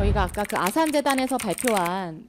저희가 아까 그 아산재단에서 발표한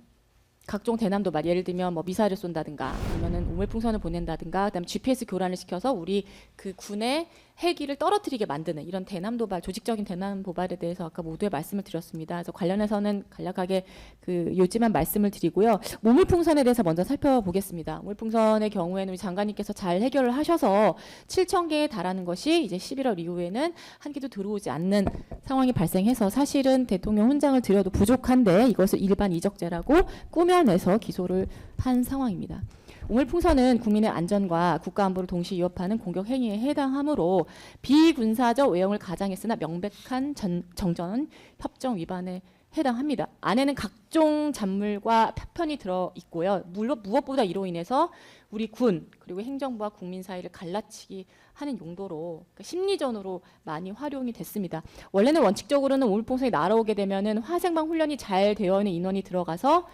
각종 대남 도발, 예를 들면 뭐 미사일을 쏜다든가 아니면은 우물풍선을 보낸다든가 그다음에 GPS 교란을 시켜서 우리 그 군의 헬기를 떨어뜨리게 만드는 이런 대남 도발, 조직적인 대남 도발에 대해서 아까 모두에 말씀을 드렸습니다. 그래서 관련해서는 간략하게 그 요지만 말씀을 드리고요. 우물풍선에 대해서 먼저 살펴보겠습니다. 우물풍선의 경우에는 우리 장관님께서 잘 해결을 하셔서 7,000개에 달하는 것이 이제 11월 이후에는 한 개도 들어오지 않는 상황이 발생해서 사실은 대통령 훈장을 드려도 부족한데 이것을 일반 이적죄라고 꾸며내서 기소를 한 상황입니다. 우물풍선은 국민의 안전과 국가안보를 동시에 위협하는 공격 행위에 해당하므로 비군사적 외형을 가장했으나 명백한 정전 협정 위반에 해당합니다. 안에는 각종 잔물과 파편이 들어 있고요. 물론 무엇보다 이로 인해서 우리 군 그리고 행정부와 국민 사이를 갈라치기 하는 용도로 그러니까 심리전으로 많이 활용이 됐습니다. 원래는 원칙적으로는 우물풍선이 날아오게 되면은 화생방 훈련이 잘 되어 있는 인원이 들어가서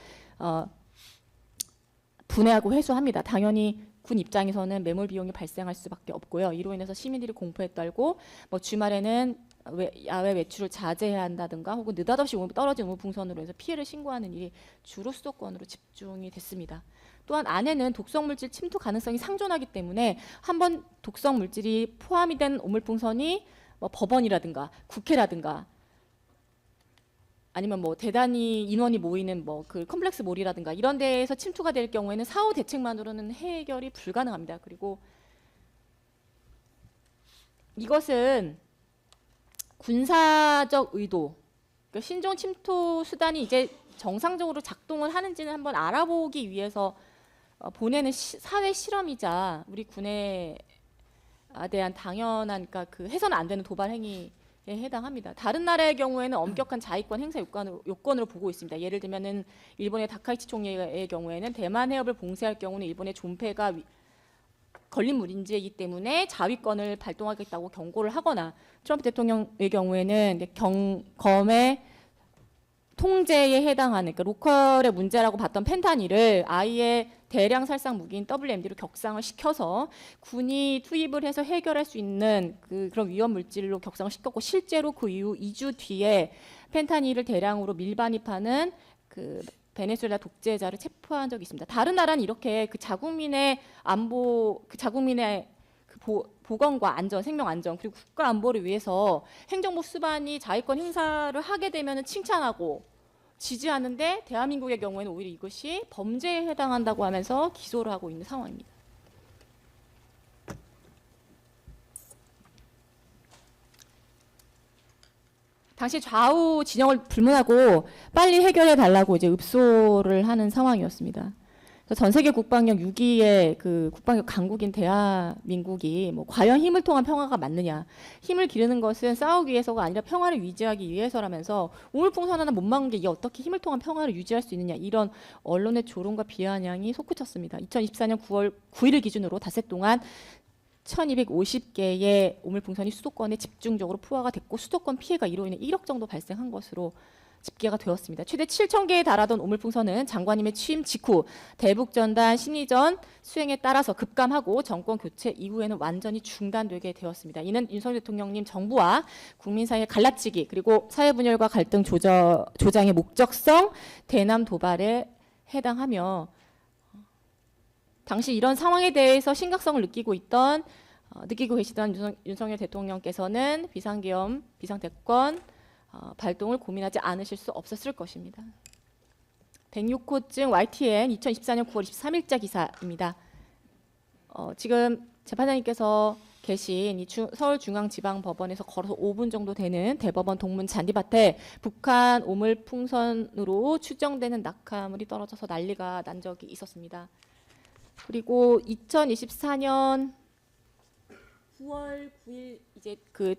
분해하고 회수합니다. 당연히 군 입장에서는 매몰 비용이 발생할 수밖에 없고요. 이로 인해서 시민들이 공포에 떨고 뭐 주말에는 야외 외출을 자제해야 한다든가 혹은 느닷없이 떨어진 우물풍선으로 해서 피해를 신고하는 일이 주로 수도권으로 집중이 됐습니다. 또한 안에는 독성물질 침투 가능성이 상존하기 때문에 한번 독성물질이 포함이 된 우물풍선이 뭐 법원이라든가 국회라든가 아니면 뭐 대단히 인원이 모이는 뭐 그 컴플렉스 몰이라든가 이런 데에서 침투가 될 경우에는 사후 대책만으로는 해결이 불가능합니다. 그리고 이것은 군사적 의도, 그러니까 신종 침투 수단이 이제 정상적으로 작동을 하는지는 한번 알아보기 위해서 보내는 사회 실험이자 우리 군에 대한 당연한 그러니까 그 해서는 안 되는 도발 행위 에 해당합니다. 다른 나라의 경우에는 엄격한 자위권 행사 요건으로 보고 있습니다. 예를 들면은 일본의 다카이치 총리의 경우에는 대만 해협을 봉쇄할 경우는 일본의 존폐가 걸린 물인지이기 때문에 자위권을 발동하겠다고 경고를 하거나 트럼프 대통령의 경우에는 검의 통제에 해당하는 그러니까 로컬의 문제라고 봤던 펜타닐을 아예 대량 살상 무기인 WMD로 격상을 시켜서 군이 투입을 해서 해결할 수 있는 그런 위험 물질로 격상을 시켰고 실제로 그 이후 2주 뒤에 펜타닐을 대량으로 밀반입하는 그 베네수엘라 독재자를 체포한 적이 있습니다. 다른 나라는 이렇게 그 자국민의 안보, 그 자국민의 그 보건과 안전, 생명 안전 그리고 국가 안보를 위해서 행정부 수반이 자위권 행사를 하게 되면 칭찬하고 지지하는데 대한민국의 경우에는 오히려 이것이 범죄에 해당한다고 하면서 기소를 하고 있는 상황입니다. 당시 좌우 진영을 불문하고 빨리 해결해 달라고 이제 읍소를 하는 상황이었습니다. 전 세계 국방력 6위의 그 국방력 강국인 대한민국이 뭐 과연 힘을 통한 평화가 맞느냐? 힘을 기르는 것은 싸우기 위해서가 아니라 평화를 유지하기 위해서라면서 우물풍선 하나 못 막은 게 이게 어떻게 힘을 통한 평화를 유지할 수 있느냐? 이런 언론의 조롱과 비아냥이 솟구쳤습니다. 2024년 9월 9일을 기준으로 닷새 동안 1250개의 우물풍선이 수도권에 집중적으로 포화가 됐고 수도권 피해가 이로 인해 1억 정도 발생한 것으로 집계가 되었습니다. 최대 7,000개에 달하던 우물풍선은 장관님의 취임 직후 대북전단 심리전 수행에 따라서 급감하고 정권 교체 이후에는 완전히 중단되게 되었습니다. 이는 윤석열 대통령님 정부와 국민 사이의 갈라치기 그리고 사회 분열과 갈등 조장의 목적성 대남 도발에 해당하며 당시 이런 상황에 대해서 심각성을 느끼고 계시던 윤석열 대통령께서는 비상계엄, 비상대권 발동을 고민하지 않으실 수 없었을 것입니다. 106호증 YTN 2014년 9월 23일자 기사입니다. 지금 재판장님께서 계신 이 서울중앙지방법원에서 걸어서 5분 정도 되는 대법원 동문 잔디밭에 북한 우물풍선으로 추정되는 낙하물이 떨어져서 난리가 난 적이 있었습니다. 그리고 2024년 9월 9일 이제 그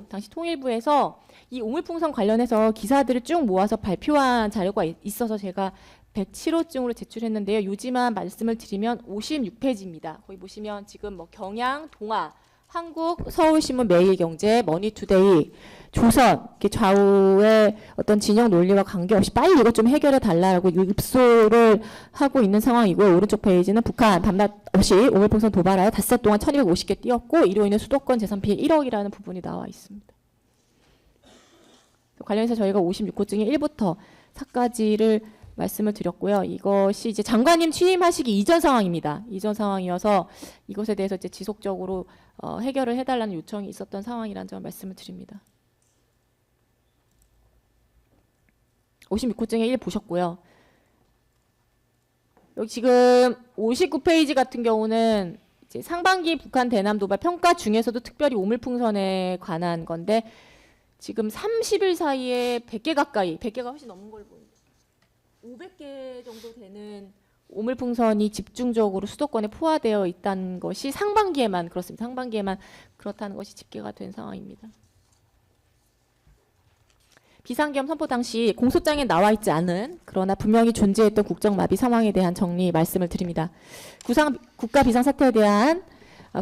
당시 통일부에서 이 우물풍선 관련해서 기사들을 쭉 모아서 발표한 자료가 있어서 제가 107호증으로 제출했는데요. 요지만 말씀을 드리면 56페이지입니다. 거기 보시면 지금 뭐 경향, 동아, 한국, 서울신문, 매일경제, 머니투데이, 조선 이렇게 좌우의 어떤 진영 논리와 관계없이 빨리 이것 좀 해결해 달라고 읍소를 하고 있는 상황이고요. 오른쪽 페이지는 북한 밤낮 없이 우물풍선 도발하여 닷새 동안 1250개 띄었고 이로 인해 수도권 재산 피해 1억이라는 부분이 나와 있습니다. 관련해서 저희가 56호 중에 1부터 4까지를 말씀을 드렸고요. 이것이 이제 장관님 취임하시기 이전 상황입니다. 이전 상황이어서 이것에 대해서 이제 지속적으로 해결을 해달라는 요청이 있었던 상황이라는 점을 말씀을 드립니다. 56호 중에 1 보셨고요. 여기 지금 59페이지 같은 경우는 이제 상반기 북한 대남 도발 평가 중에서도 특별히 오물풍선에 관한 건데 지금 30일 사이에 100개 가까이, 100개가 훨씬 넘은 걸 보입니다. 500개 정도 되는 오물풍선이 집중적으로 수도권에 포화되어 있다는 것이 상반기에만 그렇습니다. 상반기에만 그렇다는 것이 집계가 된 상황입니다. 비상계엄 선포 당시 공소장에 나와 있지 않은 그러나 분명히 존재했던 국정마비 상황에 대한 정리 말씀을 드립니다. 국가 비상사태에 대한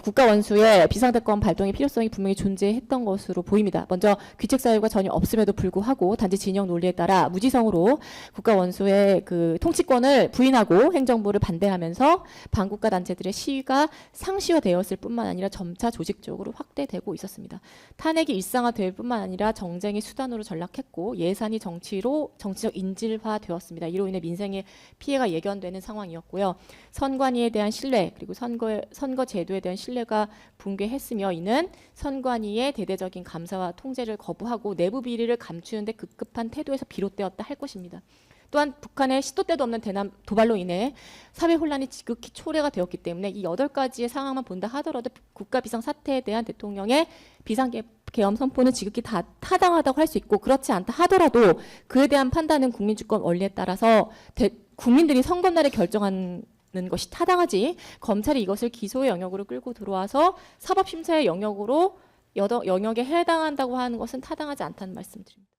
국가 원수의 비상대권 발동의 필요성이 분명히 존재했던 것으로 보입니다. 먼저 귀책 사유가 전혀 없음에도 불구하고 단지 진영 논리에 따라 무지성으로 국가 원수의 그 통치권을 부인하고 행정부를 반대하면서 반국가 단체들의 시위가 상시화되었을 뿐만 아니라 점차 조직적으로 확대되고 있었습니다. 탄핵이 일상화될 뿐만 아니라 정쟁의 수단으로 전락했고 예산이 정치적 인질화되었습니다. 이로 인해 민생의 피해가 예견되는 상황이었고요. 선관위에 대한 신뢰 그리고 선거 제도에 대한 신뢰가 붕괴했으며 이는 선관위의 대대적인 감사와 통제를 거부하고 내부 비리를 감추는 데 급급한 태도에서 비롯되었다 할 것입니다. 또한 북한의 시도 때도 없는 대남 도발로 인해 사회 혼란이 지극히 초래가 되었기 때문에 이 8가지의 상황만 본다 하더라도 국가 비상사태에 대한 대통령의 비상계엄 선포는 지극히 다 타당하다고 할 수 있고 그렇지 않다 하더라도 그에 대한 판단은 국민주권 원리에 따라서 국민들이 선거날에 결정한 것이 타당하지 검찰이 이것을 기소의 영역으로 끌고 들어와서 사법심사의 영역에 해당한다고 하는 것은 타당하지 않다는 말씀드립니다.